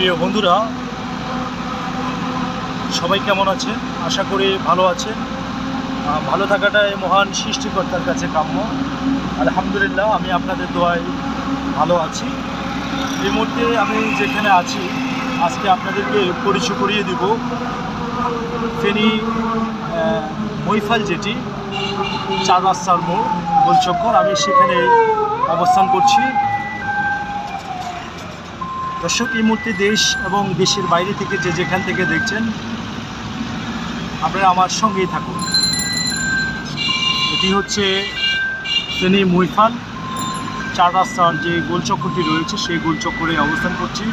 প্রিয় বন্ধুরা, সবাই কেমন আছেন? আশা করি ভালো আছেন। ভালো থাকাটাই মহান সৃষ্টিকর্তার কাছে কাম্য। আলহামদুলিল্লাহ, আমি আপনাদের দোয়ায় ভালো আছি। এই মুহূর্তে আমি যেখানে আছি, আজকে আপনাদেরকে পরিচয় করিয়ে দিব ফেনী মৈফাল যেটি 4 রাস্তার মোড় গোলচক্কর। আমি সেখানে অবস্থান করছি। দর্শক, এই মুহূর্তে দেশ এবং দেশের বাইরে থেকে যে যেখান থেকে দেখছেন, আপনারা আমার সঙ্গেই থাকুন। এটি হচ্ছে ফেনী মৈফাল 4 রাস্তার যে গোলচক্করটি রয়েছে, সেই গোলচক্করে অবস্থান করছি।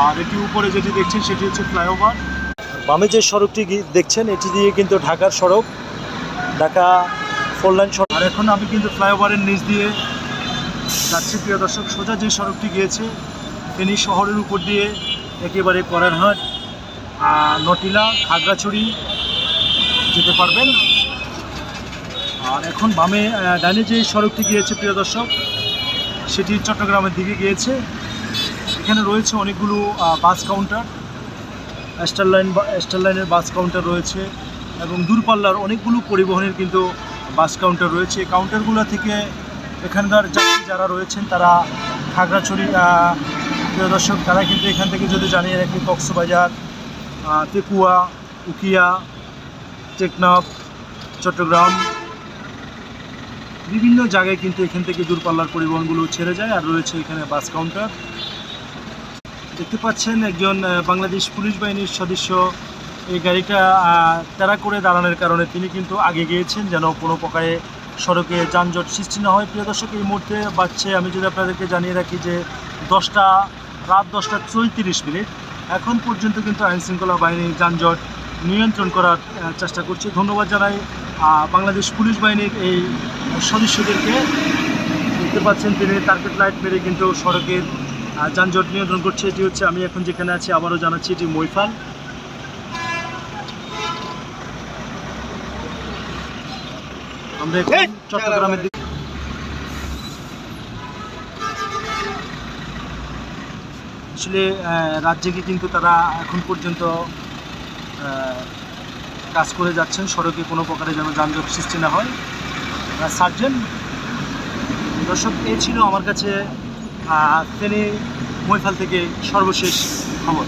আর এটি উপরে যেটি দেখছেন সেটি হচ্ছে ফ্লাইওভার। বামে যে সড়কটি দেখছেন, এটি দিয়ে কিন্তু ঢাকার সড়ক, ঢাকা 4 লাইন সড়ক। আর এখন আমি কিন্তু ফ্লাইওভারের নিচ দিয়ে যাচ্ছি। প্রিয় দর্শক, সোজা যে সড়কটি গিয়েছে ফেনী শহরের উপর দিয়ে একেবারে করারহাট, নটিলা, খাগড়াছড়ি যেতে পারবেন। আর এখন বামে ডানে যে সড়কটি গিয়েছে প্রিয় দর্শক, সেটি চট্টগ্রামের দিকে গিয়েছে। এখানে রয়েছে অনেকগুলো বাস কাউন্টার, স্টার লাইনের বাস কাউন্টার রয়েছে এবং দূরপাল্লার অনেকগুলো পরিবহনের কিন্তু বাস কাউন্টার রয়েছে। এই কাউন্টারগুলো থেকে এখানকার যাত্রী যারা রয়েছেন তারা খাগড়াছড়ি, প্রিয় দর্শক, তারা কিন্তু এখান থেকে যদি জানিয়ে রাখি কক্সবাজার, তেকুয়া, উকিয়া, টেকনাফ, চট্টগ্রাম, বিভিন্ন জায়গায় কিন্তু এখান থেকে দূরপাল্লার পরিবহনগুলো ছেড়ে যায়। আর রয়েছে এখানে বাস কাউন্টার। দেখতে পাচ্ছেন একজন বাংলাদেশ পুলিশ বাহিনীর সদস্য এই গাড়িটা তাড়া করে দাঁড়ানোর কারণে তিনি কিন্তু আগে গিয়েছেন, যেন কোনো প্রকারে সড়কে যানজট সৃষ্টি না হয়। প্রিয় দর্শক, এই মুহূর্তে বাজছে, আমি যদি আপনাদেরকে জানিয়ে রাখি যে রাত 10টা 34 মিনিট। এখন পর্যন্ত কিন্তু আইনশৃঙ্খলা বাহিনী যানজট নিয়ন্ত্রণ করার চেষ্টা করছে। ধন্যবাদ জানাই বাংলাদেশ পুলিশ বাহিনীর এই সদস্যদেরকে। দেখতে পাচ্ছেন তিনি টার্গেট লাইট মেরে কিন্তু সড়কের যানজট নিয়ন্ত্রণ করছে। এটি হচ্ছে, আমি এখন যেখানে আছি, আবারও জানাচ্ছি, এটি মৈফাল। আমরা এখন চট্টগ্রামের দিকে। আসলে রাত জেগে কিন্তু তারা এখন পর্যন্ত কাজ করে যাচ্ছেন, সড়কে কোনো প্রকারে যেন যানজট সৃষ্টি না হয়। সার্জেন্ট। দর্শক, এই ছিল আমার কাছে ফেনী মৈফাল থেকে সর্বশেষ খবর।